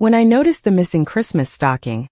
When I noticed the missing Christmas stocking,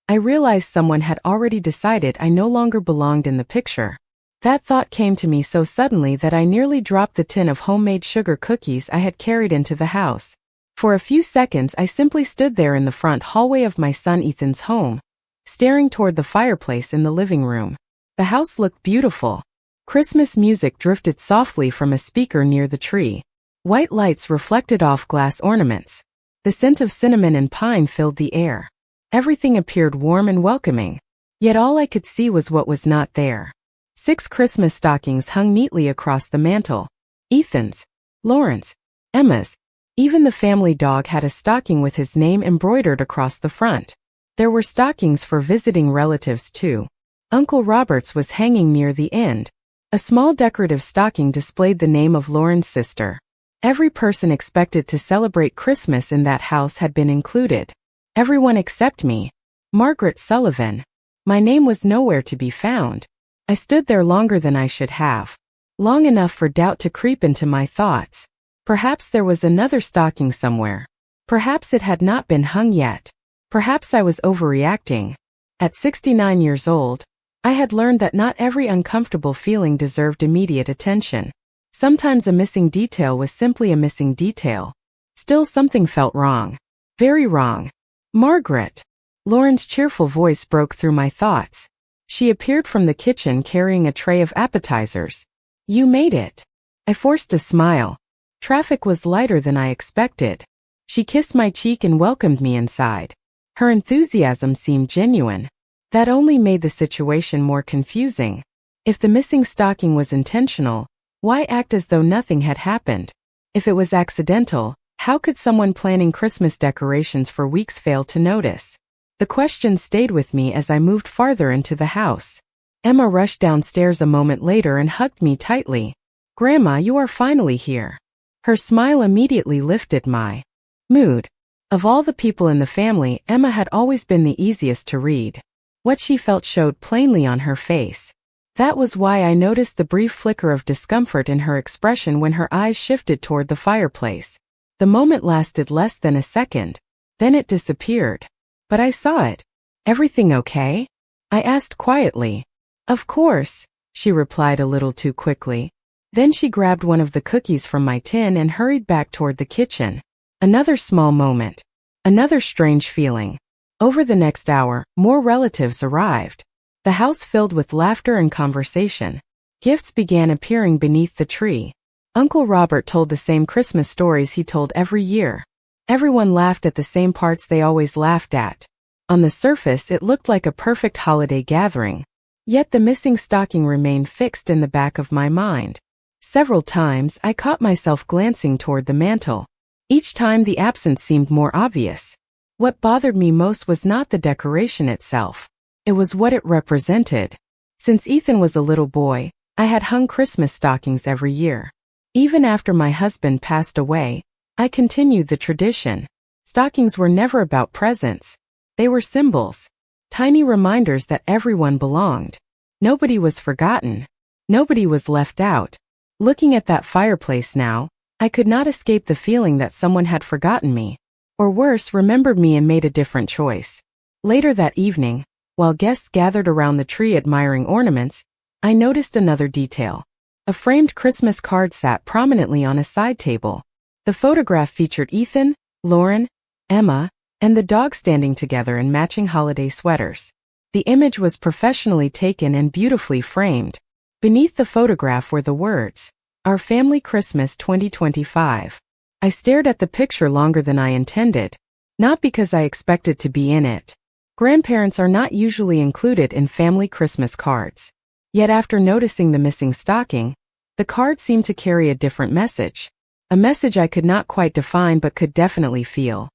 I realized someone had already decided I no longer belonged in the picture. That thought came to me so suddenly that I nearly dropped the tin of homemade sugar cookies I had carried into the house. For a few seconds I simply stood there in the front hallway of my son Ethan's home, staring toward the fireplace in the living room. The house looked beautiful. Christmas music drifted softly from a speaker near the tree. White lights reflected off glass ornaments. The scent of cinnamon and pine filled the air. Everything appeared warm and welcoming. Yet all I could see was what was not there. 6 Christmas stockings hung neatly across the mantel. Ethan's, Lauren's, Emma's. Even the family dog had a stocking with his name embroidered across the front. There were stockings for visiting relatives too. Uncle Robert's was hanging near the end. A small decorative stocking displayed the name of Lauren's sister. Every person expected to celebrate Christmas in that house had been included. Everyone except me, Margaret Sullivan. My name was nowhere to be found. I stood there longer than I should have. Long enough for doubt to creep into my thoughts. Perhaps there was another stocking somewhere. Perhaps it had not been hung yet. Perhaps I was overreacting. At 69 years old, I had learned that not every uncomfortable feeling deserved immediate attention. Sometimes a missing detail was simply a missing detail. Still, something felt wrong. Very wrong. Margaret. Lauren's cheerful voice broke through my thoughts. She appeared from the kitchen carrying a tray of appetizers. You made it. I forced a smile. Traffic was lighter than I expected. She kissed my cheek and welcomed me inside. Her enthusiasm seemed genuine. That only made the situation more confusing. If the missing stocking was intentional, why act as though nothing had happened? If it was accidental, how could someone planning Christmas decorations for weeks fail to notice? The question stayed with me as I moved farther into the house. Emma rushed downstairs a moment later and hugged me tightly. Grandma, you are finally here. Her smile immediately lifted my mood. Of all the people in the family, Emma had always been the easiest to read. What she felt showed plainly on her face. That was why I noticed the brief flicker of discomfort in her expression when her eyes shifted toward the fireplace. The moment lasted less than a second. Then it disappeared. But I saw it. Everything okay? I asked quietly. Of course, she replied a little too quickly. Then she grabbed one of the cookies from my tin and hurried back toward the kitchen. Another small moment. Another strange feeling. Over the next hour, more relatives arrived. The house filled with laughter and conversation. Gifts began appearing beneath the tree. Uncle Robert told the same Christmas stories he told every year. Everyone laughed at the same parts they always laughed at. On the surface, it looked like a perfect holiday gathering. Yet the missing stocking remained fixed in the back of my mind. Several times, I caught myself glancing toward the mantel. Each time the absence seemed more obvious. What bothered me most was not the decoration itself. It was what it represented. Since Ethan was a little boy, I had hung Christmas stockings every year. Even after my husband passed away, I continued the tradition. Stockings were never about presents. They were symbols. Tiny reminders that everyone belonged. Nobody was forgotten. Nobody was left out. Looking at that fireplace now, I could not escape the feeling that someone had forgotten me. Or worse, remembered me and made a different choice. Later that evening, while guests gathered around the tree admiring ornaments, I noticed another detail. A framed Christmas card sat prominently on a side table. The photograph featured Ethan, Lauren, Emma, and the dog standing together in matching holiday sweaters. The image was professionally taken and beautifully framed. Beneath the photograph were the words, "Our Family Christmas 2025. I stared at the picture longer than I intended, not because I expected to be in it. Grandparents are not usually included in family Christmas cards. Yet after noticing the missing stocking, the card seemed to carry a different message. A message I could not quite define but could definitely feel.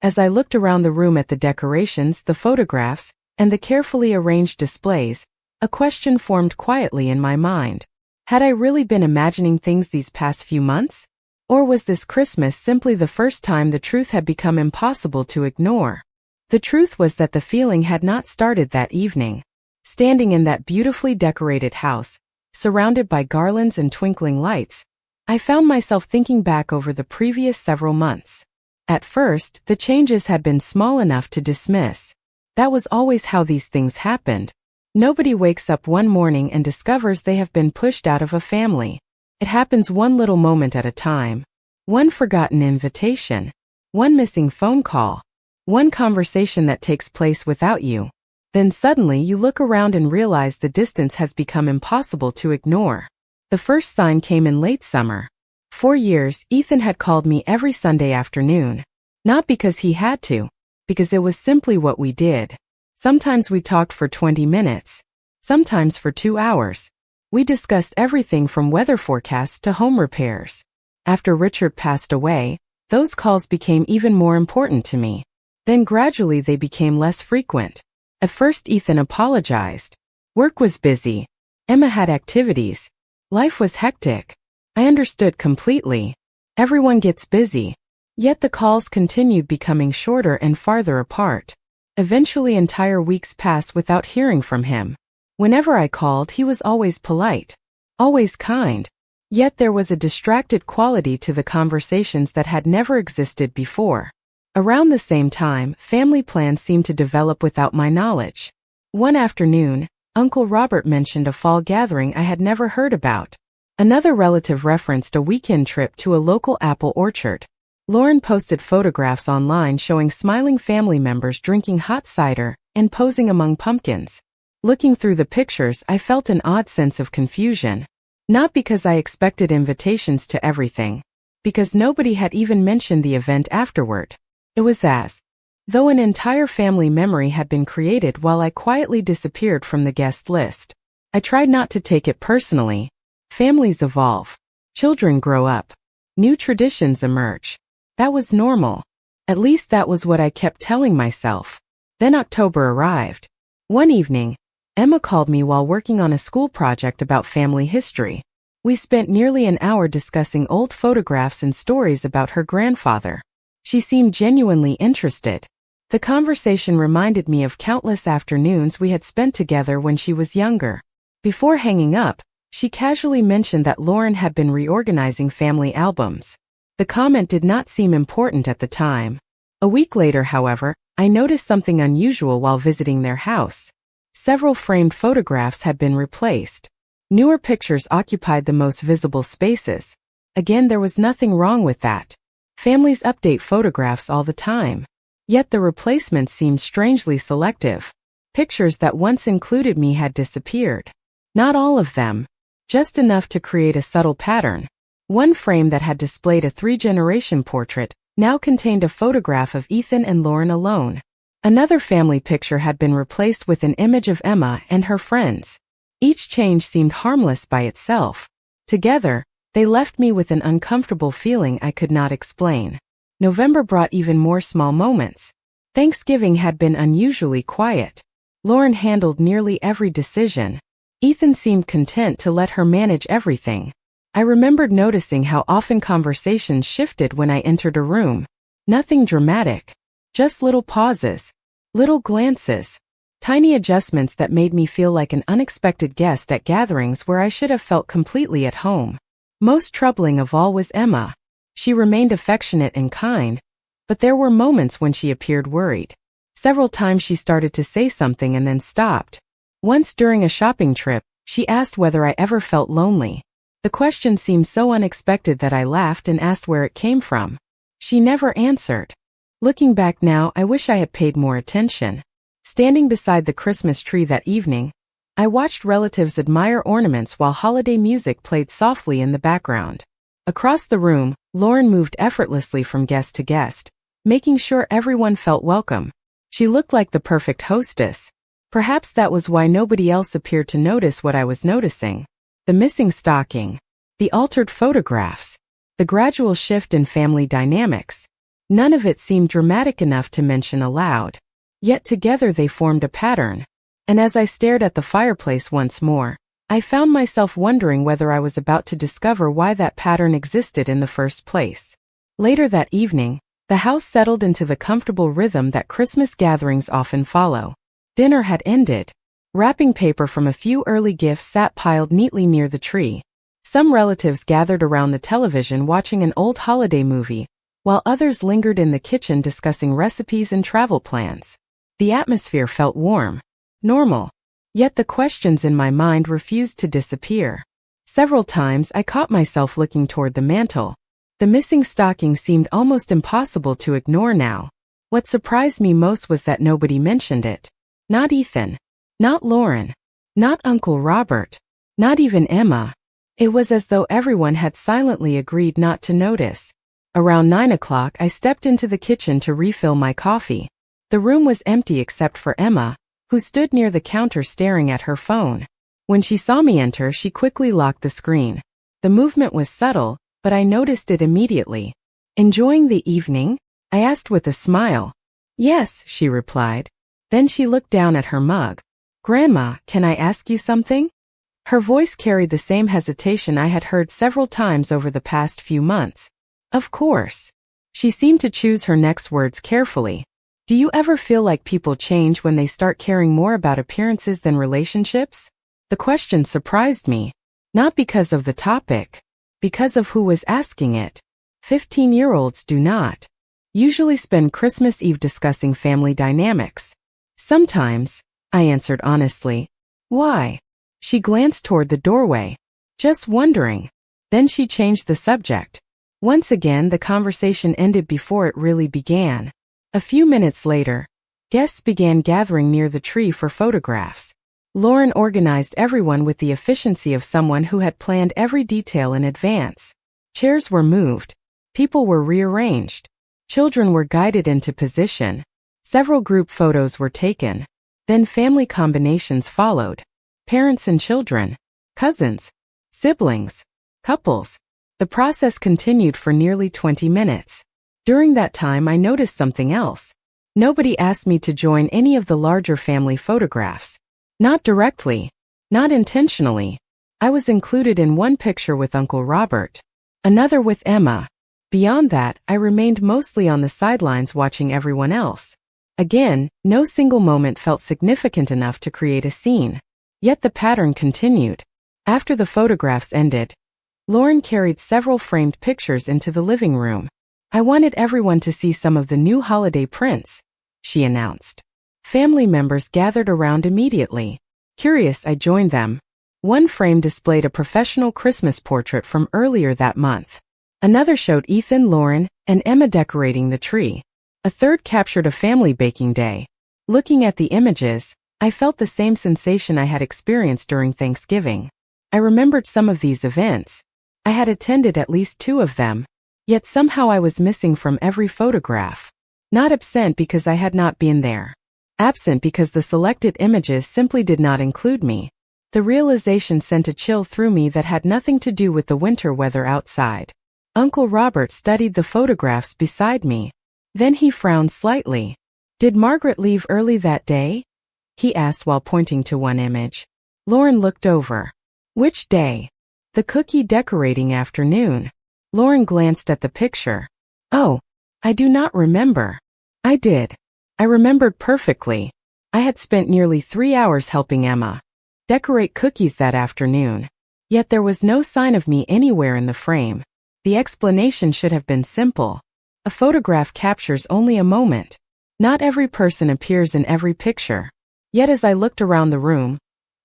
As I looked around the room at the decorations, the photographs, and the carefully arranged displays, a question formed quietly in my mind. Had I really been imagining things these past few months? Or was this Christmas simply the first time the truth had become impossible to ignore? The truth was that the feeling had not started that evening. Standing in that beautifully decorated house, surrounded by garlands and twinkling lights, I found myself thinking back over the previous several months. At first, the changes had been small enough to dismiss. That was always how these things happened. Nobody wakes up one morning and discovers they have been pushed out of a family. It happens one little moment at a time. One forgotten invitation. One missing phone call. One conversation that takes place without you. Then suddenly you look around and realize the distance has become impossible to ignore. The first sign came in late summer. For years, Ethan had called me every Sunday afternoon. Not because he had to, because it was simply what we did. Sometimes we talked for 20 minutes. Sometimes for 2 hours. We discussed everything from weather forecasts to home repairs. After Richard passed away, those calls became even more important to me. Then gradually they became less frequent. At first Ethan apologized. Work was busy. Emma had activities. Life was hectic. I understood completely. Everyone gets busy. Yet the calls continued becoming shorter and farther apart. Eventually entire weeks passed without hearing from him. Whenever I called, he was always polite. Always kind. Yet there was a distracted quality to the conversations that had never existed before. Around the same time, family plans seemed to develop without my knowledge. One afternoon, Uncle Robert mentioned a fall gathering I had never heard about. Another relative referenced a weekend trip to a local apple orchard. Lauren posted photographs online showing smiling family members drinking hot cider and posing among pumpkins. Looking through the pictures, I felt an odd sense of confusion. Not because I expected invitations to everything. Because nobody had even mentioned the event afterward. It was as though an entire family memory had been created while I quietly disappeared from the guest list. I tried not to take it personally. Families evolve. Children grow up. New traditions emerge. That was normal. At least that was what I kept telling myself. Then October arrived. One evening, Emma called me while working on a school project about family history. We spent nearly an hour discussing old photographs and stories about her grandfather. She seemed genuinely interested. The conversation reminded me of countless afternoons we had spent together when she was younger. Before hanging up, she casually mentioned that Lauren had been reorganizing family albums. The comment did not seem important at the time. A week later, however, I noticed something unusual while visiting their house. Several framed photographs had been replaced. Newer pictures occupied the most visible spaces. Again, there was nothing wrong with that. Families update photographs all the time. Yet the replacements seemed strangely selective. Pictures that once included me had disappeared. Not all of them. Just enough to create a subtle pattern. One frame that had displayed a 3-generation portrait now contained a photograph of Ethan and Lauren alone. Another family picture had been replaced with an image of Emma and her friends. Each change seemed harmless by itself. Together, they left me with an uncomfortable feeling I could not explain. November brought even more small moments. Thanksgiving had been unusually quiet. Lauren handled nearly every decision. Ethan seemed content to let her manage everything. I remembered noticing how often conversations shifted when I entered a room. Nothing dramatic. Just little pauses. Little glances. Tiny adjustments that made me feel like an unexpected guest at gatherings where I should have felt completely at home. Most troubling of all was Emma. She remained affectionate and kind, but there were moments when she appeared worried. Several times she started to say something and then stopped. Once during a shopping trip, she asked whether I ever felt lonely. The question seemed so unexpected that I laughed and asked where it came from. She never answered. Looking back now, I wish I had paid more attention. Standing beside the Christmas tree that evening, I watched relatives admire ornaments while holiday music played softly in the background. Across the room, Lauren moved effortlessly from guest to guest, making sure everyone felt welcome. She looked like the perfect hostess. Perhaps that was why nobody else appeared to notice what I was noticing. The missing stocking. The altered photographs. The gradual shift in family dynamics. None of it seemed dramatic enough to mention aloud. Yet together they formed a pattern. And as I stared at the fireplace once more, I found myself wondering whether I was about to discover why that pattern existed in the first place. Later that evening, the house settled into the comfortable rhythm that Christmas gatherings often follow. Dinner had ended. Wrapping paper from a few early gifts sat piled neatly near the tree. Some relatives gathered around the television watching an old holiday movie, while others lingered in the kitchen discussing recipes and travel plans. The atmosphere felt warm, normal. Yet the questions in my mind refused to disappear. Several times I caught myself looking toward the mantel. The missing stocking seemed almost impossible to ignore now. What surprised me most was that nobody mentioned it. Not Ethan. Not Lauren. Not Uncle Robert. Not even Emma. It was as though everyone had silently agreed not to notice. Around 9 o'clock I stepped into the kitchen to refill my coffee. The room was empty except for Emma, who stood near the counter staring at her phone. When she saw me enter, she quickly locked the screen. The movement was subtle, but I noticed it immediately. "Enjoying the evening?" I asked with a smile. "Yes," she replied. Then she looked down at her mug. "Grandma, can I ask you something?" Her voice carried the same hesitation I had heard several times over the past few months. "Of course." She seemed to choose her next words carefully. "Do you ever feel like people change when they start caring more about appearances than relationships?" The question surprised me. Not because of the topic. Because of who was asking it. 15-year-olds do not usually spend Christmas Eve discussing family dynamics. "Sometimes," I answered honestly. "Why?" She glanced toward the doorway. "Just wondering." Then she changed the subject. Once again, the conversation ended before it really began. A few minutes later, guests began gathering near the tree for photographs. Lauren organized everyone with the efficiency of someone who had planned every detail in advance. Chairs were moved. People were rearranged. Children were guided into position. Several group photos were taken. Then family combinations followed. Parents and children, cousins, siblings, couples. The process continued for nearly 20 minutes. During that time I noticed something else. Nobody asked me to join any of the larger family photographs. Not directly. Not intentionally. I was included in one picture with Uncle Robert. Another with Emma. Beyond that, I remained mostly on the sidelines watching everyone else. Again, no single moment felt significant enough to create a scene. Yet the pattern continued. After the photographs ended, Lauren carried several framed pictures into the living room. "I wanted everyone to see some of the new holiday prints," she announced. Family members gathered around immediately. Curious, I joined them. One frame displayed a professional Christmas portrait from earlier that month. Another showed Ethan, Lauren, and Emma decorating the tree. A third captured a family baking day. Looking at the images, I felt the same sensation I had experienced during Thanksgiving. I remembered some of these events. I had attended at least 2 of them. Yet somehow I was missing from every photograph. Not absent because I had not been there. Absent because the selected images simply did not include me. The realization sent a chill through me that had nothing to do with the winter weather outside. Uncle Robert studied the photographs beside me. Then he frowned slightly. "Did Margaret leave early that day?" he asked while pointing to one image. Lauren looked over. "Which day?" "The cookie decorating afternoon." Lauren glanced at the picture. "Oh, I do not remember." I did. I remembered perfectly. I had spent nearly 3 hours helping Emma decorate cookies that afternoon. Yet there was no sign of me anywhere in the frame. The explanation should have been simple. A photograph captures only a moment. Not every person appears in every picture. Yet as I looked around the room,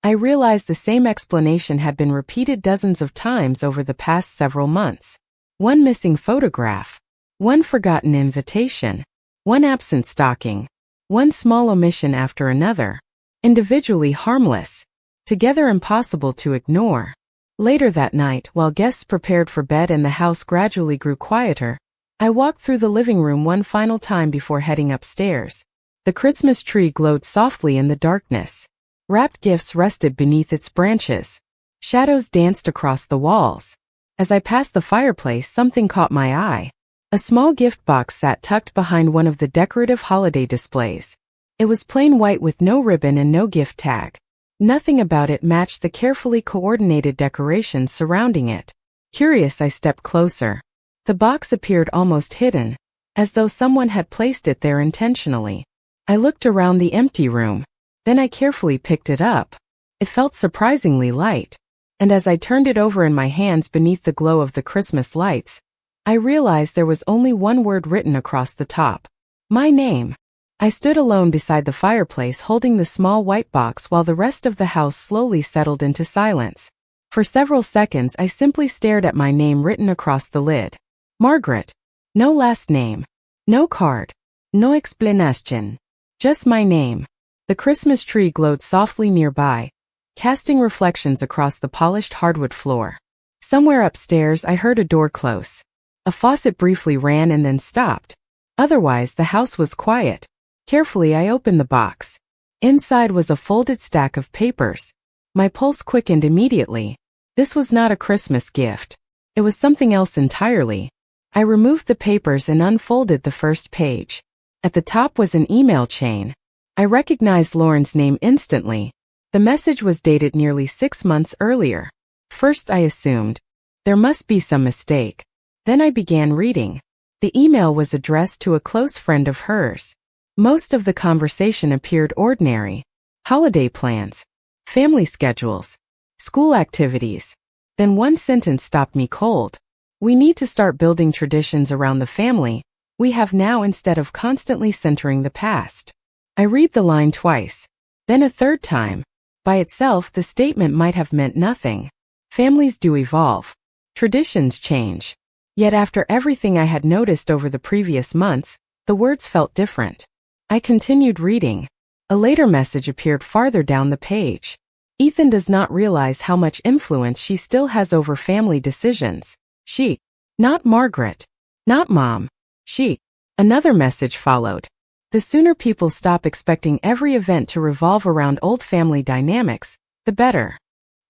I realized the same explanation had been repeated dozens of times over the past several months. One missing photograph. One forgotten invitation. One absent stocking. One small omission after another. Individually harmless. Together impossible to ignore. Later that night, while guests prepared for bed and the house gradually grew quieter, I walked through the living room one final time before heading upstairs. The Christmas tree glowed softly in the darkness. Wrapped gifts rested beneath its branches. Shadows danced across the walls. As I passed the fireplace, something caught my eye. A small gift box sat tucked behind one of the decorative holiday displays. It was plain white with no ribbon and no gift tag. Nothing about it matched the carefully coordinated decorations surrounding it. Curious, I stepped closer. The box appeared almost hidden, as though someone had placed it there intentionally. I looked around the empty room. Then I carefully picked it up. It felt surprisingly light. And as I turned it over in my hands beneath the glow of the Christmas lights, I realized there was only one word written across the top. My name. I stood alone beside the fireplace holding the small white box while the rest of the house slowly settled into silence. For several seconds I simply stared at my name written across the lid. Margaret. No last name. No card. No explanation. Just my name. The Christmas tree glowed softly nearby, casting reflections across the polished hardwood floor. Somewhere upstairs I heard a door close. A faucet briefly ran and then stopped. Otherwise the house was quiet. Carefully I opened the box. Inside was a folded stack of papers. My pulse quickened immediately. This was not a Christmas gift. It was something else entirely. I removed the papers and unfolded the first page. At the top was an email chain. I recognized Lauren's name instantly. The message was dated nearly 6 months earlier. First I assumed there must be some mistake. Then I began reading. The email was addressed to a close friend of hers. Most of the conversation appeared ordinary. Holiday plans, family schedules, school activities. Then one sentence stopped me cold. We need to start building traditions around the family we have now instead of constantly centering the past. I read the line twice, then a third time. By itself, the statement might have meant nothing. Families do evolve. Traditions change. Yet after everything I had noticed over the previous months, the words felt different. I continued reading. A later message appeared farther down the page. Ethan does not realize how much influence she still has over family decisions. She. Not Margaret. Not Mom. She. Another message followed. The sooner people stop expecting every event to revolve around old family dynamics, the better.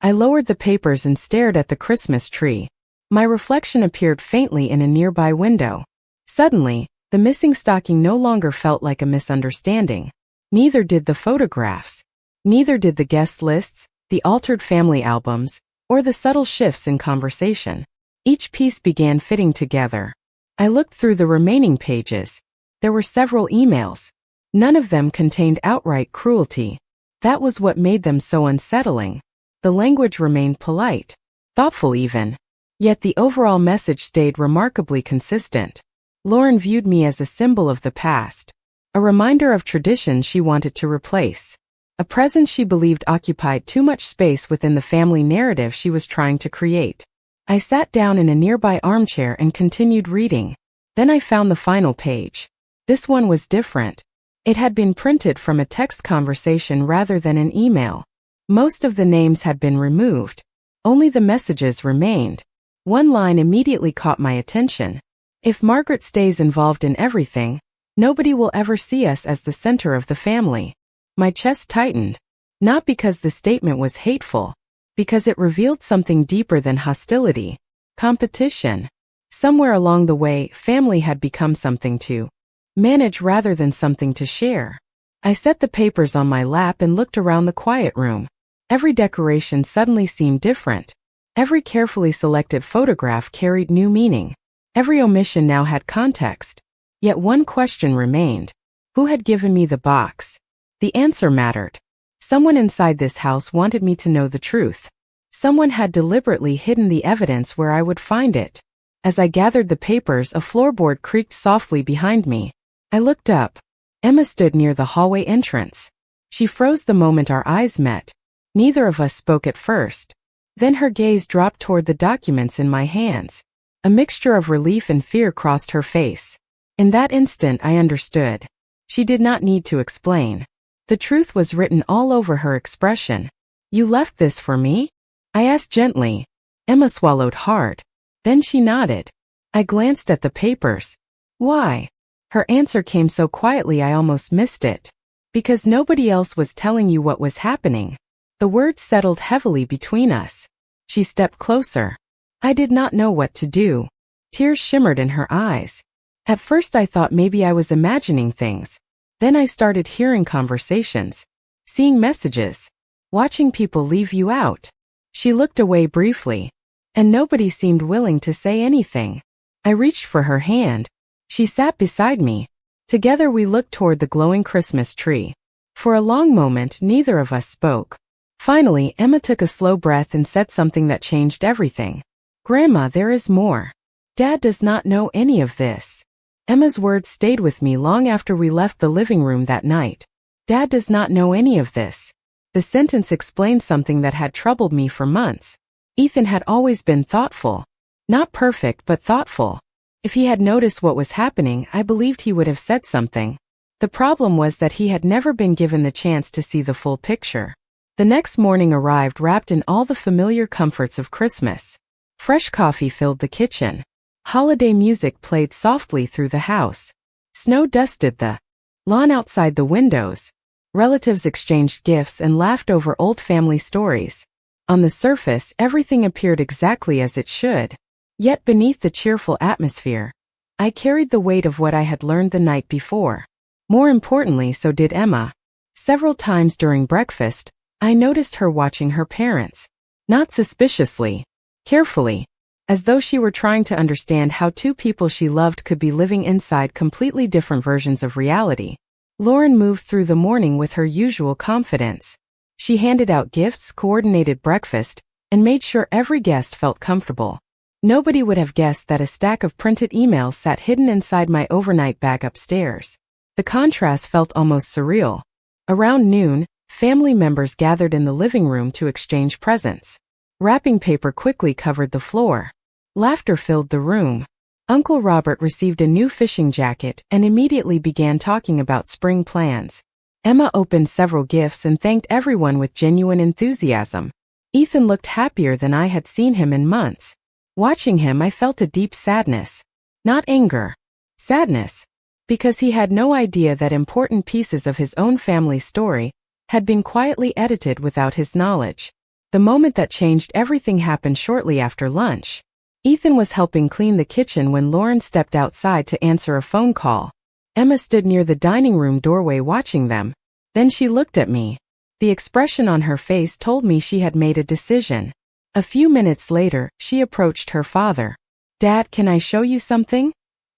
I lowered the papers and stared at the Christmas tree. My reflection appeared faintly in a nearby window. Suddenly, the missing stocking no longer felt like a misunderstanding. Neither did the photographs. Neither did the guest lists, the altered family albums, or the subtle shifts in conversation. Each piece began fitting together. I looked through the remaining pages. There were several emails. None of them contained outright cruelty. That was what made them so unsettling. The language remained polite, thoughtful even. Yet the overall message stayed remarkably consistent. Lauren viewed me as a symbol of the past, a reminder of traditions she wanted to replace, a presence she believed occupied too much space within the family narrative she was trying to create. I sat down in a nearby armchair and continued reading. Then I found the final page. This one was different. It had been printed from a text conversation rather than an email. Most of the names had been removed. Only the messages remained. One line immediately caught my attention. If Margaret stays involved in everything, nobody will ever see us as the center of the family. My chest tightened. Not because the statement was hateful, because it revealed something deeper than hostility. Competition. Somewhere along the way, family had become something to manage rather than something to share. I set the papers on my lap and looked around the quiet room. Every decoration suddenly seemed different. Every carefully selected photograph carried new meaning. Every omission now had context. Yet one question remained. Who had given me the box? The answer mattered. Someone inside this house wanted me to know the truth. Someone had deliberately hidden the evidence where I would find it. As I gathered the papers, a floorboard creaked softly behind me. I looked up. Emma stood near the hallway entrance. She froze the moment our eyes met. Neither of us spoke at first. Then her gaze dropped toward the documents in my hands. A mixture of relief and fear crossed her face. In that instant I understood. She did not need to explain. The truth was written all over her expression. You left this for me? I asked gently. Emma swallowed hard. Then she nodded. I glanced at the papers. Why? Her answer came so quietly I almost missed it. Because nobody else was telling you what was happening. The words settled heavily between us. She stepped closer. I did not know what to do. Tears shimmered in her eyes. At first I thought maybe I was imagining things. Then I started hearing conversations, seeing messages, watching people leave you out. She looked away briefly, and nobody seemed willing to say anything. I reached for her hand. She sat beside me. Together we looked toward the glowing Christmas tree. For a long moment, neither of us spoke. Finally, Emma took a slow breath and said something that changed everything. Grandma, there is more. Dad does not know any of this. Emma's words stayed with me long after we left the living room that night. Dad does not know any of this. The sentence explained something that had troubled me for months. Ethan had always been thoughtful. Not perfect, but thoughtful. If he had noticed what was happening, I believed he would have said something. The problem was that he had never been given the chance to see the full picture. The next morning arrived wrapped in all the familiar comforts of Christmas. Fresh coffee filled the kitchen. Holiday music played softly through the house. Snow dusted the lawn outside the windows. Relatives exchanged gifts and laughed over old family stories. On the surface, everything appeared exactly as it should. Yet beneath the cheerful atmosphere, I carried the weight of what I had learned the night before. More importantly, so did Emma. Several times during breakfast, I noticed her watching her parents. Not suspiciously, carefully, as though she were trying to understand how two people she loved could be living inside completely different versions of reality. Lauren moved through the morning with her usual confidence. She handed out gifts, coordinated breakfast, and made sure every guest felt comfortable. Nobody would have guessed that a stack of printed emails sat hidden inside my overnight bag upstairs. The contrast felt almost surreal. Around noon, family members gathered in the living room to exchange presents. Wrapping paper quickly covered the floor. Laughter filled the room. Uncle Robert received a new fishing jacket and immediately began talking about spring plans. Emma opened several gifts and thanked everyone with genuine enthusiasm. Ethan looked happier than I had seen him in months. Watching him, I felt a deep sadness. Not anger. Sadness. Because he had no idea that important pieces of his own family story had been quietly edited without his knowledge. The moment that changed everything happened shortly after lunch. Ethan was helping clean the kitchen when Lauren stepped outside to answer a phone call. Emma stood near the dining room doorway watching them. Then she looked at me. The expression on her face told me she had made a decision. A few minutes later, she approached her father. "Dad, can I show you something?"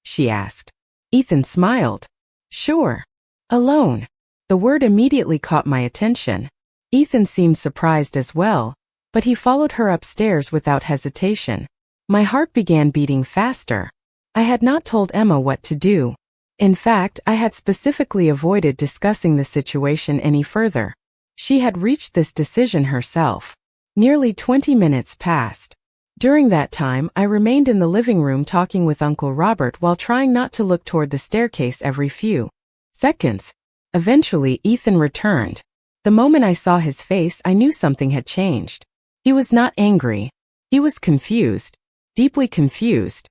she asked. Ethan smiled. "Sure." "Alone." The word immediately caught my attention. Ethan seemed surprised as well, but he followed her upstairs without hesitation. My heart began beating faster. I had not told Emma what to do. In fact, I had specifically avoided discussing the situation any further. She had reached this decision herself. Nearly 20 minutes passed. During that time, I remained in the living room talking with Uncle Robert while trying not to look toward the staircase every few seconds. Eventually, Ethan returned. The moment I saw his face, I knew something had changed. He was not angry. He was confused. Deeply confused.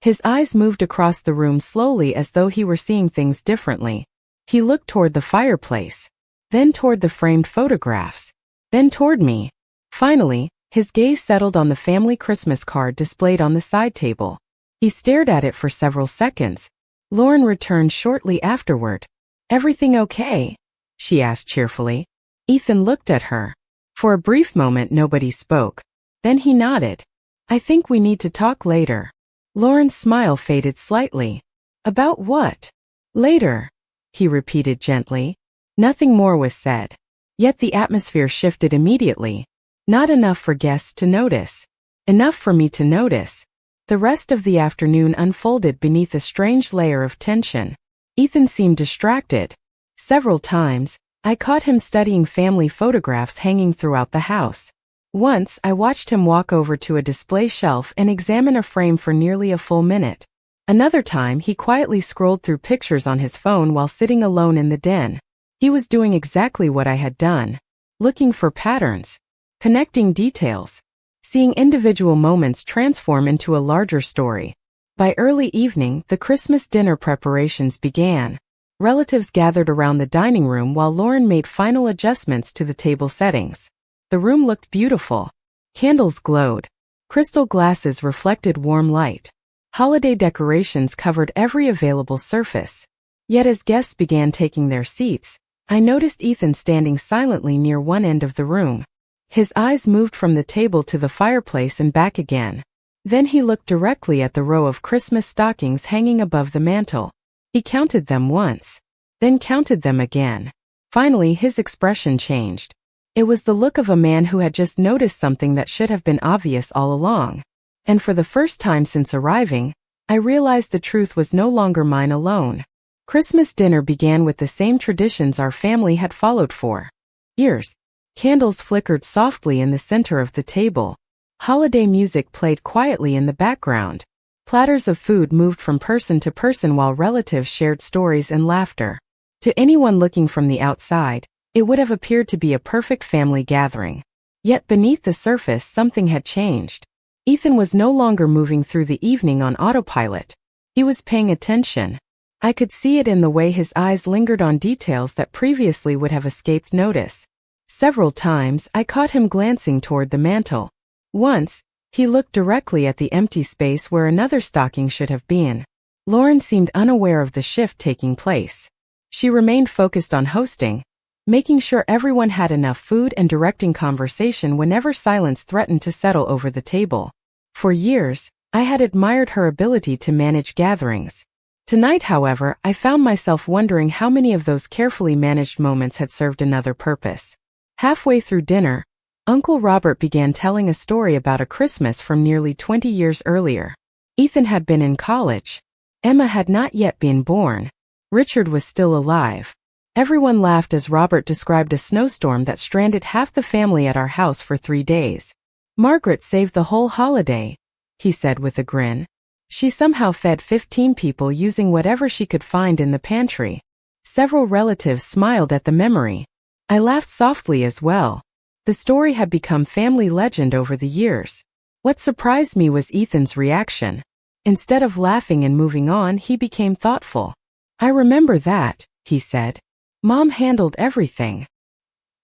His eyes moved across the room slowly as though he were seeing things differently. He looked toward the fireplace, then toward the framed photographs, then toward me. Finally, his gaze settled on the family Christmas card displayed on the side table. He stared at it for several seconds. Lauren returned shortly afterward. "Everything okay?" she asked cheerfully. Ethan looked at her. For a brief moment, nobody spoke. Then he nodded. "I think we need to talk later." Lauren's smile faded slightly. "About what?" "Later," he repeated gently. Nothing more was said. Yet the atmosphere shifted immediately. Not enough for guests to notice. Enough for me to notice. The rest of the afternoon unfolded beneath a strange layer of tension. Ethan seemed distracted. Several times, I caught him studying family photographs hanging throughout the house. Once, I watched him walk over to a display shelf and examine a frame for nearly a full minute. Another time, he quietly scrolled through pictures on his phone while sitting alone in the den. He was doing exactly what I had done. Looking for patterns. Connecting details. Seeing individual moments transform into a larger story. By early evening, the Christmas dinner preparations began. Relatives gathered around the dining room while Lauren made final adjustments to the table settings. The room looked beautiful. Candles glowed. Crystal glasses reflected warm light. Holiday decorations covered every available surface. Yet as guests began taking their seats, I noticed Ethan standing silently near one end of the room. His eyes moved from the table to the fireplace and back again. Then he looked directly at the row of Christmas stockings hanging above the mantel. He counted them once, then counted them again. Finally, his expression changed. It was the look of a man who had just noticed something that should have been obvious all along. And for the first time since arriving, I realized the truth was no longer mine alone. Christmas dinner began with the same traditions our family had followed for years. Candles flickered softly in the center of the table. Holiday music played quietly in the background. Platters of food moved from person to person while relatives shared stories and laughter. To anyone looking from the outside, it would have appeared to be a perfect family gathering. Yet beneath the surface something had changed. Ethan was no longer moving through the evening on autopilot. He was paying attention. I could see it in the way his eyes lingered on details that previously would have escaped notice. Several times I caught him glancing toward the mantel. Once, he looked directly at the empty space where another stocking should have been. Lauren seemed unaware of the shift taking place. She remained focused on hosting, making sure everyone had enough food and directing conversation whenever silence threatened to settle over the table. For years, I had admired her ability to manage gatherings. Tonight, however, I found myself wondering how many of those carefully managed moments had served another purpose. Halfway through dinner, Uncle Robert began telling a story about a Christmas from nearly 20 years earlier. Ethan had been in college. Emma had not yet been born. Richard was still alive. Everyone laughed as Robert described a snowstorm that stranded half the family at our house for 3 days. Margaret saved the whole holiday, he said with a grin. She somehow fed 15 people using whatever she could find in the pantry. Several relatives smiled at the memory. I laughed softly as well. The story had become family legend over the years. What surprised me was Ethan's reaction. Instead of laughing and moving on, he became thoughtful. I remember that, he said. Mom handled everything.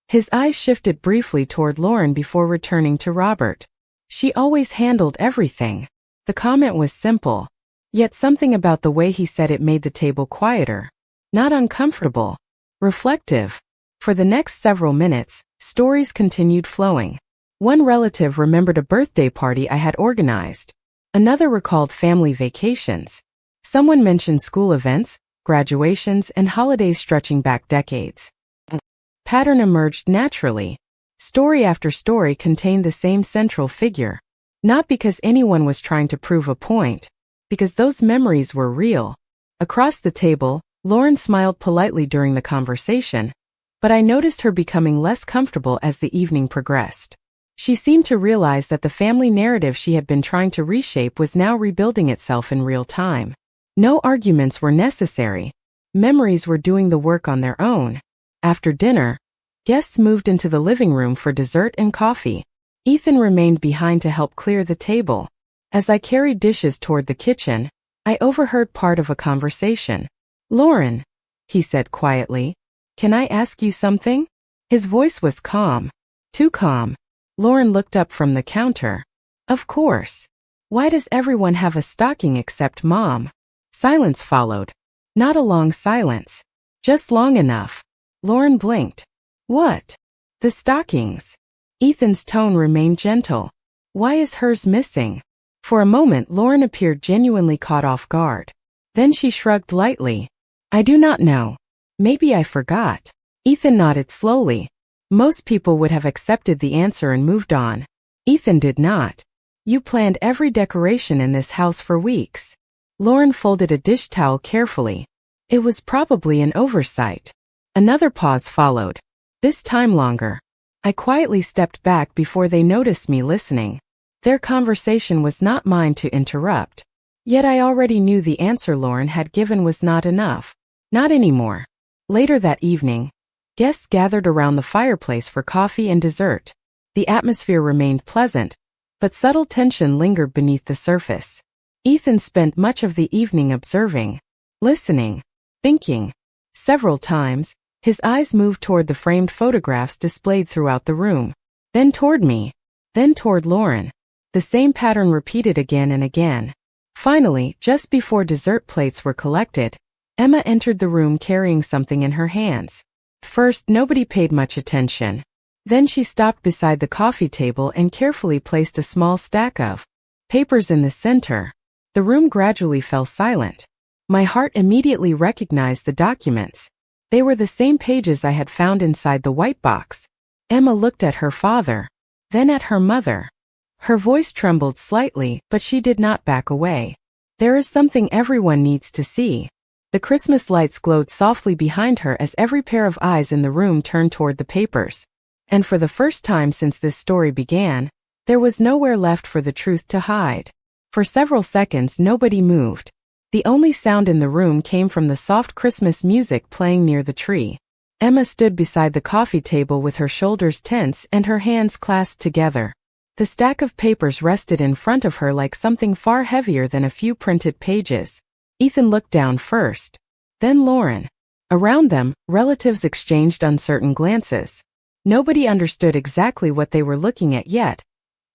His eyes shifted briefly toward Lauren before returning to Robert. She always handled everything. The comment was simple, yet something about the way he said it made the table quieter. Not uncomfortable. Reflective. For the next several minutes, stories continued flowing. One relative remembered a birthday party I had organized. Another recalled family vacations. Someone mentioned school events, graduations, and holidays stretching back decades. A pattern emerged naturally. Story after story contained the same central figure. Not because anyone was trying to prove a point, because those memories were real. Across the table, Lauren smiled politely during the conversation, but I noticed her becoming less comfortable as the evening progressed. She seemed to realize that the family narrative she had been trying to reshape was now rebuilding itself in real time. No arguments were necessary. Memories were doing the work on their own. After dinner, guests moved into the living room for dessert and coffee. Ethan remained behind to help clear the table. As I carried dishes toward the kitchen, I overheard part of a conversation. "Lauren," he said quietly, "can I ask you something?" His voice was calm. Too calm. Lauren looked up from the counter. "Of course. Why does everyone have a stocking except Mom?" Silence followed. Not a long silence. Just long enough. Lauren blinked. "What?" "The stockings." Ethan's tone remained gentle. "Why is hers missing?" For a moment Lauren appeared genuinely caught off guard. Then she shrugged lightly. "I do not know. Maybe I forgot." Ethan nodded slowly. Most people would have accepted the answer and moved on. Ethan did not. "You planned every decoration in this house for weeks." Lauren folded a dish towel carefully. "It was probably an oversight." Another pause followed. This time longer. I quietly stepped back before they noticed me listening. Their conversation was not mine to interrupt. Yet I already knew the answer Lauren had given was not enough. Not anymore. Later that evening, guests gathered around the fireplace for coffee and dessert. The atmosphere remained pleasant, but subtle tension lingered beneath the surface. Ethan spent much of the evening observing, listening, thinking. Several times, his eyes moved toward the framed photographs displayed throughout the room. Then toward me. Then toward Lauren. The same pattern repeated again and again. Finally, just before dessert plates were collected, Emma entered the room carrying something in her hands. First, nobody paid much attention. Then she stopped beside the coffee table and carefully placed a small stack of papers in the center. The room gradually fell silent. My heart immediately recognized the documents. They were the same pages I had found inside the white box. Emma looked at her father, then at her mother. Her voice trembled slightly, but she did not back away. There is something everyone needs to see. The Christmas lights glowed softly behind her as every pair of eyes in the room turned toward the papers. And for the first time since this story began, there was nowhere left for the truth to hide. For several seconds nobody moved. The only sound in the room came from the soft Christmas music playing near the tree. Emma stood beside the coffee table with her shoulders tense and her hands clasped together. The stack of papers rested in front of her like something far heavier than a few printed pages. Ethan looked down first. Then Lauren. Around them, relatives exchanged uncertain glances. Nobody understood exactly what they were looking at yet,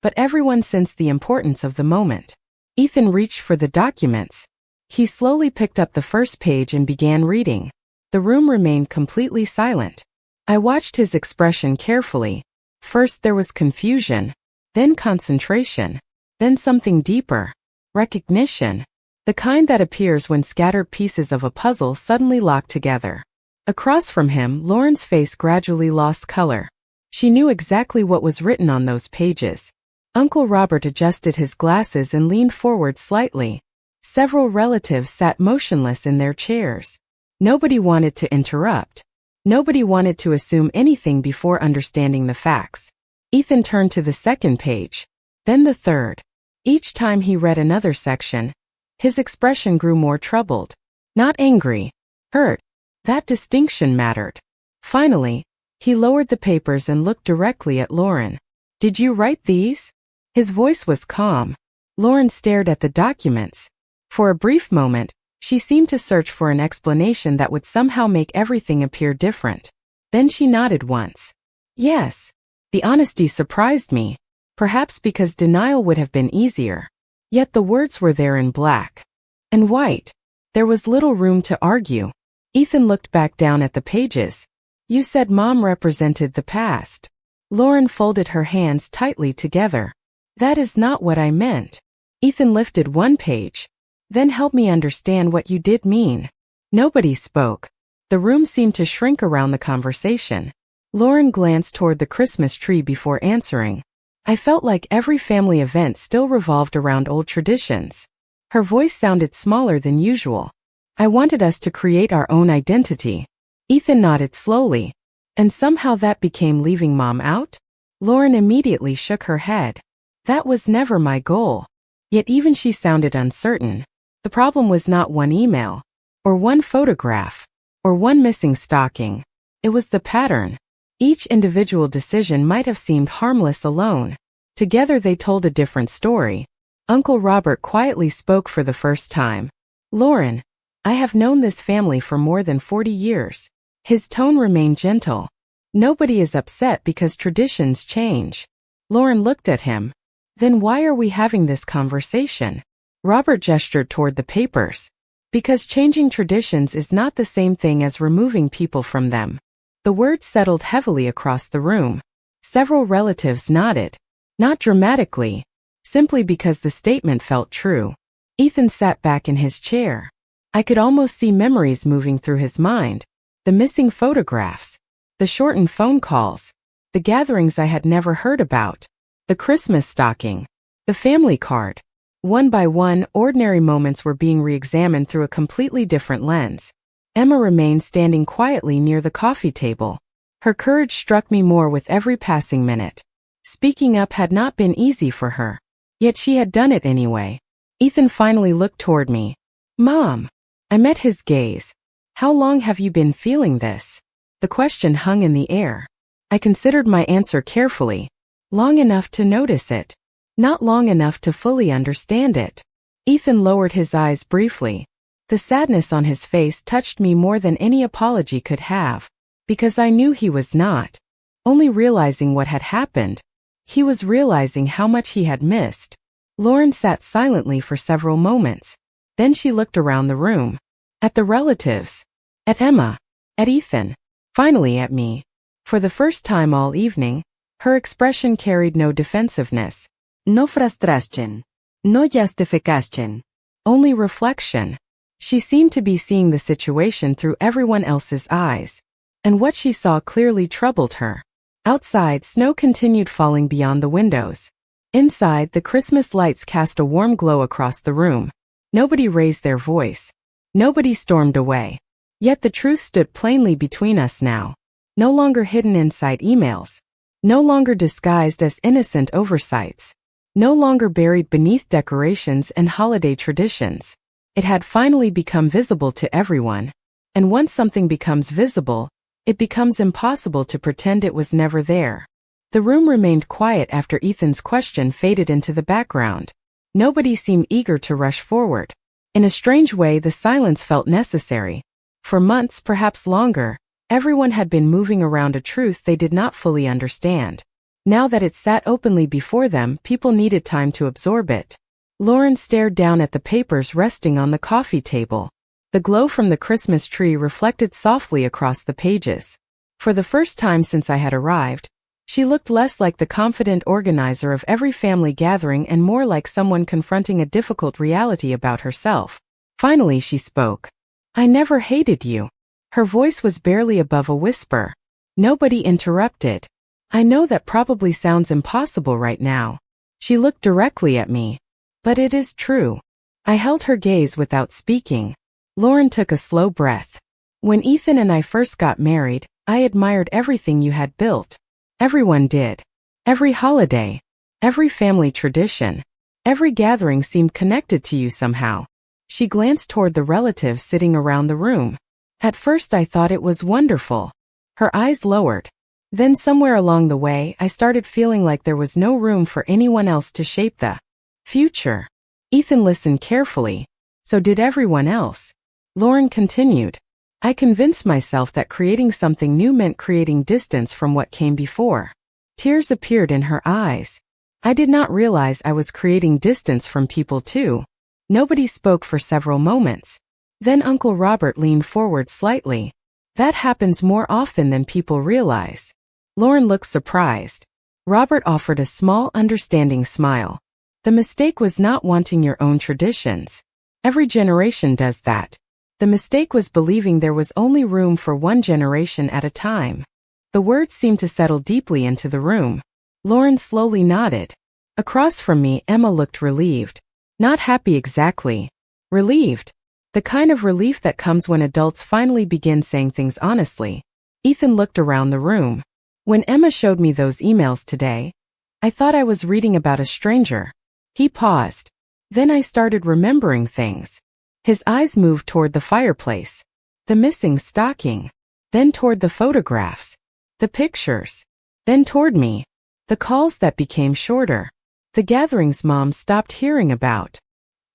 but everyone sensed the importance of the moment. Ethan reached for the documents. He slowly picked up the first page and began reading. The room remained completely silent. I watched his expression carefully. First there was confusion, then concentration, then something deeper. Recognition. The kind that appears when scattered pieces of a puzzle suddenly lock together. Across from him, Lauren's face gradually lost color. She knew exactly what was written on those pages. Uncle Robert adjusted his glasses and leaned forward slightly. Several relatives sat motionless in their chairs. Nobody wanted to interrupt. Nobody wanted to assume anything before understanding the facts. Ethan turned to the second page, then the third. Each time he read another section, his expression grew more troubled. Not angry, hurt. That distinction mattered. Finally, he lowered the papers and looked directly at Lauren. "Did you write these?" His voice was calm. Lauren stared at the documents. For a brief moment, she seemed to search for an explanation that would somehow make everything appear different. Then she nodded once. "Yes." The honesty surprised me, perhaps because denial would have been easier. Yet the words were there in black and white. There was little room to argue. Ethan looked back down at the pages. "You said Mom represented the past." Lauren folded her hands tightly together. "That is not what I meant." Ethan lifted one page. "Then help me understand what you did mean." Nobody spoke. The room seemed to shrink around the conversation. Lauren glanced toward the Christmas tree before answering. "I felt like every family event still revolved around old traditions." Her voice sounded smaller than usual. "I wanted us to create our own identity." Ethan nodded slowly. "And somehow that became leaving Mom out?" Lauren immediately shook her head. "That was never my goal." Yet even she sounded uncertain. The problem was not one email, or one photograph, or one missing stocking. It was the pattern. Each individual decision might have seemed harmless alone. Together they told a different story. Uncle Robert quietly spoke for the first time. "Lauren, I have known this family for more than 40 years. His tone remained gentle. "Nobody is upset because traditions change." Lauren looked at him. "Then why are we having this conversation?" Robert gestured toward the papers. "Because changing traditions is not the same thing as removing people from them." The words settled heavily across the room. Several relatives nodded. Not dramatically, simply because the statement felt true. Ethan sat back in his chair. I could almost see memories moving through his mind. The missing photographs. The shortened phone calls. The gatherings I had never heard about. The Christmas stocking. The family card. One by one, ordinary moments were being re-examined through a completely different lens. Emma remained standing quietly near the coffee table. Her courage struck me more with every passing minute. Speaking up had not been easy for her. Yet she had done it anyway. Ethan finally looked toward me. "Mom." I met his gaze. "How long have you been feeling this?" The question hung in the air. I considered my answer carefully. Long enough to notice it. Not long enough to fully understand it. Ethan lowered his eyes briefly. The sadness on his face touched me more than any apology could have. Because I knew he was not only realizing what had happened, he was realizing how much he had missed. Lauren sat silently for several moments. Then she looked around the room. At the relatives. At Emma. At Ethan. Finally at me. For the first time all evening, her expression carried no defensiveness. No frustración. No justificación. Only reflection. She seemed to be seeing the situation through everyone else's eyes. And what she saw clearly troubled her. Outside, snow continued falling beyond the windows. Inside, the Christmas lights cast a warm glow across the room. Nobody raised their voice. Nobody stormed away. Yet the truth stood plainly between us now. No longer hidden inside emails. No longer disguised as innocent oversights. No longer buried beneath decorations and holiday traditions. It had finally become visible to everyone. And once something becomes visible, it becomes impossible to pretend it was never there. The room remained quiet after Ethan's question faded into the background. Nobody seemed eager to rush forward. In a strange way, the silence felt necessary. For months, perhaps longer, everyone had been moving around a truth they did not fully understand. Now that it sat openly before them, people needed time to absorb it. Lauren stared down at the papers resting on the coffee table. The glow from the Christmas tree reflected softly across the pages. For the first time since I had arrived, she looked less like the confident organizer of every family gathering and more like someone confronting a difficult reality about herself. Finally, she spoke. "I never hated you." Her voice was barely above a whisper. Nobody interrupted. "I know that probably sounds impossible right now." She looked directly at me. "But it is true." I held her gaze without speaking. Lauren took a slow breath. "When Ethan and I first got married, I admired everything you had built. Everyone did. Every holiday. Every family tradition. Every gathering seemed connected to you somehow." She glanced toward the relatives sitting around the room. "At first I thought it was wonderful." Her eyes lowered. "Then somewhere along the way, I started feeling like there was no room for anyone else to shape the future." Ethan listened carefully. "So did everyone else." Lauren continued. "I convinced myself that creating something new meant creating distance from what came before." Tears appeared in her eyes. "I did not realize I was creating distance from people too." Nobody spoke for several moments. Then Uncle Robert leaned forward slightly. "That happens more often than people realize." Lauren looked surprised. Robert offered a small, understanding smile. "The mistake was not wanting your own traditions. Every generation does that. The mistake was believing there was only room for one generation at a time." The words seemed to settle deeply into the room. Lauren slowly nodded. Across from me, Emma looked relieved. Not happy exactly. Relieved. The kind of relief that comes when adults finally begin saying things honestly. Ethan looked around the room. "When Emma showed me those emails today, I thought I was reading about a stranger." He paused. "Then I started remembering things." His eyes moved toward the fireplace. The missing stocking. Then toward the photographs. The pictures. Then toward me. The calls that became shorter. The gatherings Mom stopped hearing about."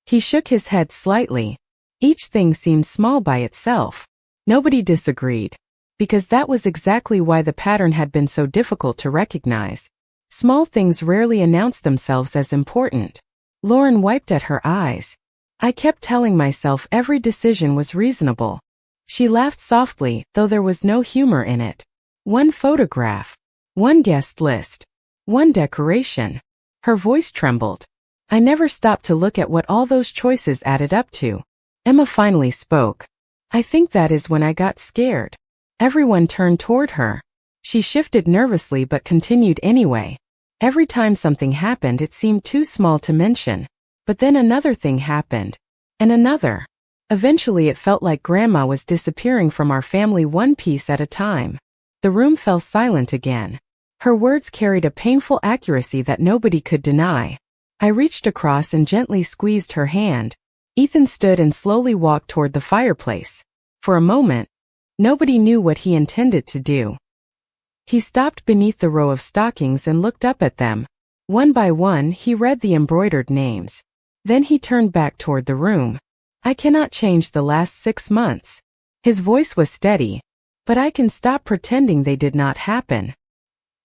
He shook his head slightly. Each thing seemed small by itself. Nobody disagreed. Because that was exactly why the pattern had been so difficult to recognize. Small things rarely announced themselves as important. Lauren wiped at her eyes. "I kept telling myself every decision was reasonable." She laughed softly, though there was no humor in it. "One photograph. One guest list. One decoration." Her voice trembled. "I never stopped to look at what all those choices added up to." Emma finally spoke. "I think that is when I got scared." Everyone turned toward her. She shifted nervously but continued anyway. "Every time something happened, it seemed too small to mention. But then another thing happened. And another. Eventually it felt like Grandma was disappearing from our family one piece at a time." The room fell silent again. Her words carried a painful accuracy that nobody could deny. I reached across and gently squeezed her hand. Ethan stood and slowly walked toward the fireplace. For a moment, nobody knew what he intended to do. He stopped beneath the row of stockings and looked up at them. One by one, he read the embroidered names. Then he turned back toward the room. "I cannot change the last 6 months." His voice was steady. "But I can stop pretending they did not happen."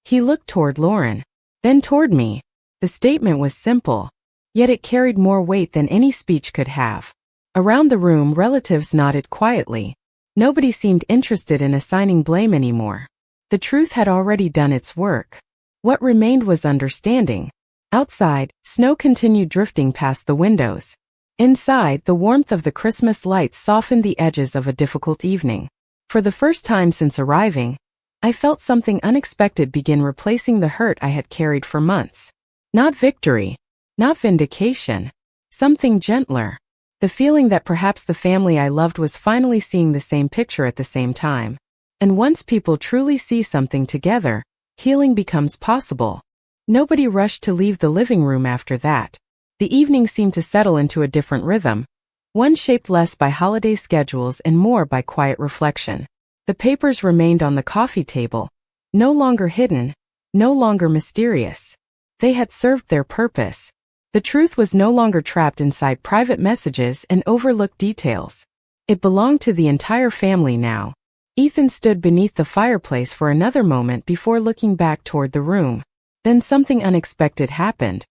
He looked toward Lauren. Then toward me. The statement was simple. Yet it carried more weight than any speech could have. Around the room, relatives nodded quietly. Nobody seemed interested in assigning blame anymore. The truth had already done its work. What remained was understanding. Outside, snow continued drifting past the windows. Inside, the warmth of the Christmas lights softened the edges of a difficult evening. For the first time since arriving, I felt something unexpected begin replacing the hurt I had carried for months. Not victory. Not vindication. Something gentler. The feeling that perhaps the family I loved was finally seeing the same picture at the same time. And once people truly see something together, healing becomes possible. Nobody rushed to leave the living room after that. The evening seemed to settle into a different rhythm, one shaped less by holiday schedules and more by quiet reflection. The papers remained on the coffee table, no longer hidden, no longer mysterious. They had served their purpose. The truth was no longer trapped inside private messages and overlooked details. It belonged to the entire family now. Ethan stood beneath the fireplace for another moment before looking back toward the room. Then something unexpected happened.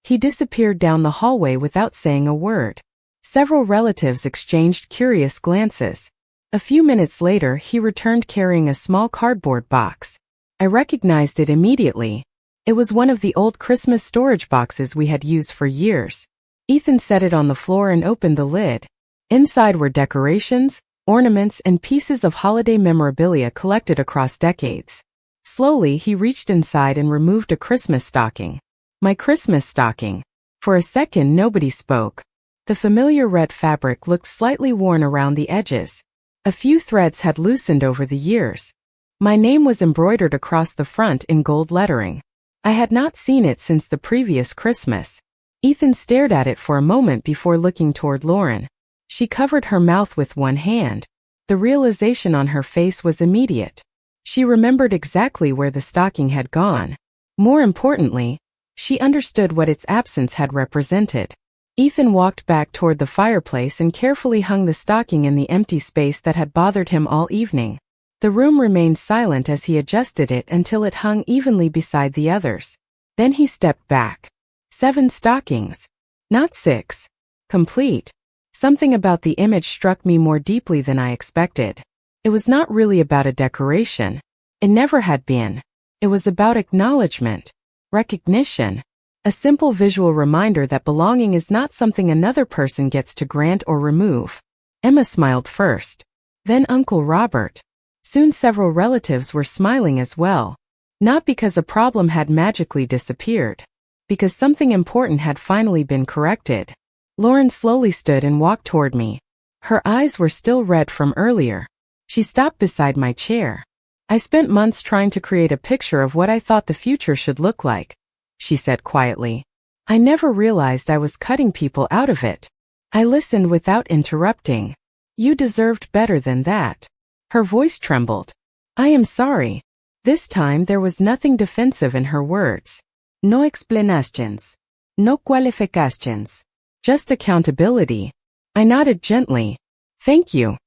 He disappeared down the hallway without saying a word. Several relatives exchanged curious glances. A few minutes later, he returned carrying a small cardboard box. I recognized it immediately. It was one of the old Christmas storage boxes we had used for years. Ethan set it on the floor and opened the lid. Inside were decorations, ornaments, and pieces of holiday memorabilia collected across decades. Slowly, he reached inside and removed a Christmas stocking. My Christmas stocking. For a second, nobody spoke. The familiar red fabric looked slightly worn around the edges. A few threads had loosened over the years. My name was embroidered across the front in gold lettering. I had not seen it since the previous Christmas. Ethan stared at it for a moment before looking toward Lauren. She covered her mouth with one hand. The realization on her face was immediate. She remembered exactly where the stocking had gone. More importantly, she understood what its absence had represented. Ethan walked back toward the fireplace and carefully hung the stocking in the empty space that had bothered him all evening. The room remained silent as he adjusted it until it hung evenly beside the others. Then he stepped back. 7 stockings. Not 6. Complete. Something about the image struck me more deeply than I expected. It was not really about a decoration. It never had been. It was about acknowledgement, recognition, a simple visual reminder that belonging is not something another person gets to grant or remove. Emma smiled first. Then Uncle Robert. Soon several relatives were smiling as well. Not because a problem had magically disappeared. Because something important had finally been corrected. Lauren slowly stood and walked toward me. Her eyes were still red from earlier. She stopped beside my chair. I spent months trying to create a picture of what I thought the future should look like, she said quietly. I never realized I was cutting people out of it. I listened without interrupting. You deserved better than that. Her voice trembled. I am sorry. This time there was nothing defensive in her words. No explanations. No qualifications. Just accountability. I nodded gently. Thank you.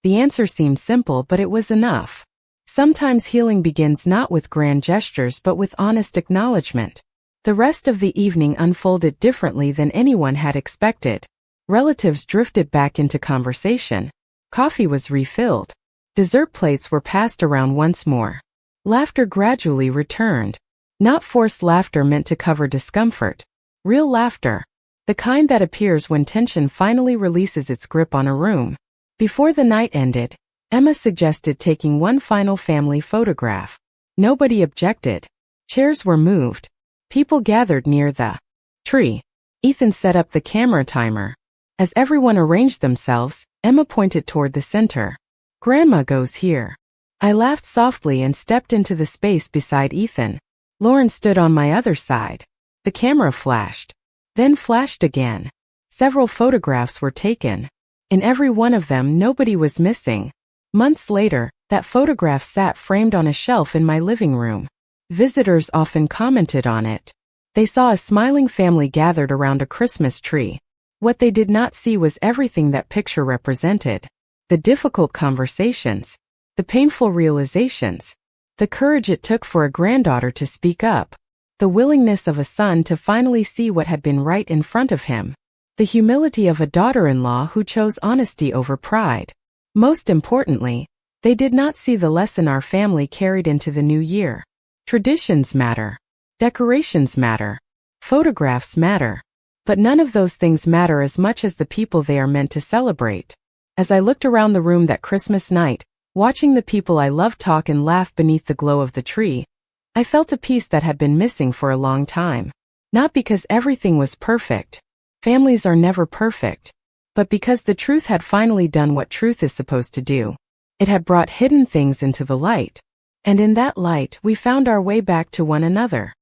The answer seemed simple, but it was enough. Sometimes healing begins not with grand gestures but with honest acknowledgement. The rest of the evening unfolded differently than anyone had expected. Relatives drifted back into conversation. Coffee was refilled. Dessert plates were passed around once more. Laughter gradually returned. Not forced laughter meant to cover discomfort. Real laughter. The kind that appears when tension finally releases its grip on a room. Before the night ended, Emma suggested taking one final family photograph. Nobody objected. Chairs were moved. People gathered near the tree. Ethan set up the camera timer. As everyone arranged themselves, Emma pointed toward the center. Grandma goes here. I laughed softly and stepped into the space beside Ethan. Lauren stood on my other side. The camera flashed. Then flashed again. Several photographs were taken. In every one of them, nobody was missing. Months later, that photograph sat framed on a shelf in my living room. Visitors often commented on it. They saw a smiling family gathered around a Christmas tree. What they did not see was everything that picture represented. The difficult conversations. The painful realizations. The courage it took for a granddaughter to speak up. The willingness of a son to finally see what had been right in front of him. The humility of a daughter-in-law who chose honesty over pride. Most importantly, they did not see the lesson our family carried into the new year. Traditions matter. Decorations matter. Photographs matter. But none of those things matter as much as the people they are meant to celebrate. As I looked around the room that Christmas night, watching the people I loved talk and laugh beneath the glow of the tree, I felt a piece that had been missing for a long time. Not because everything was perfect. Families are never perfect. But because the truth had finally done what truth is supposed to do. It had brought hidden things into the light. And in that light, we found our way back to one another.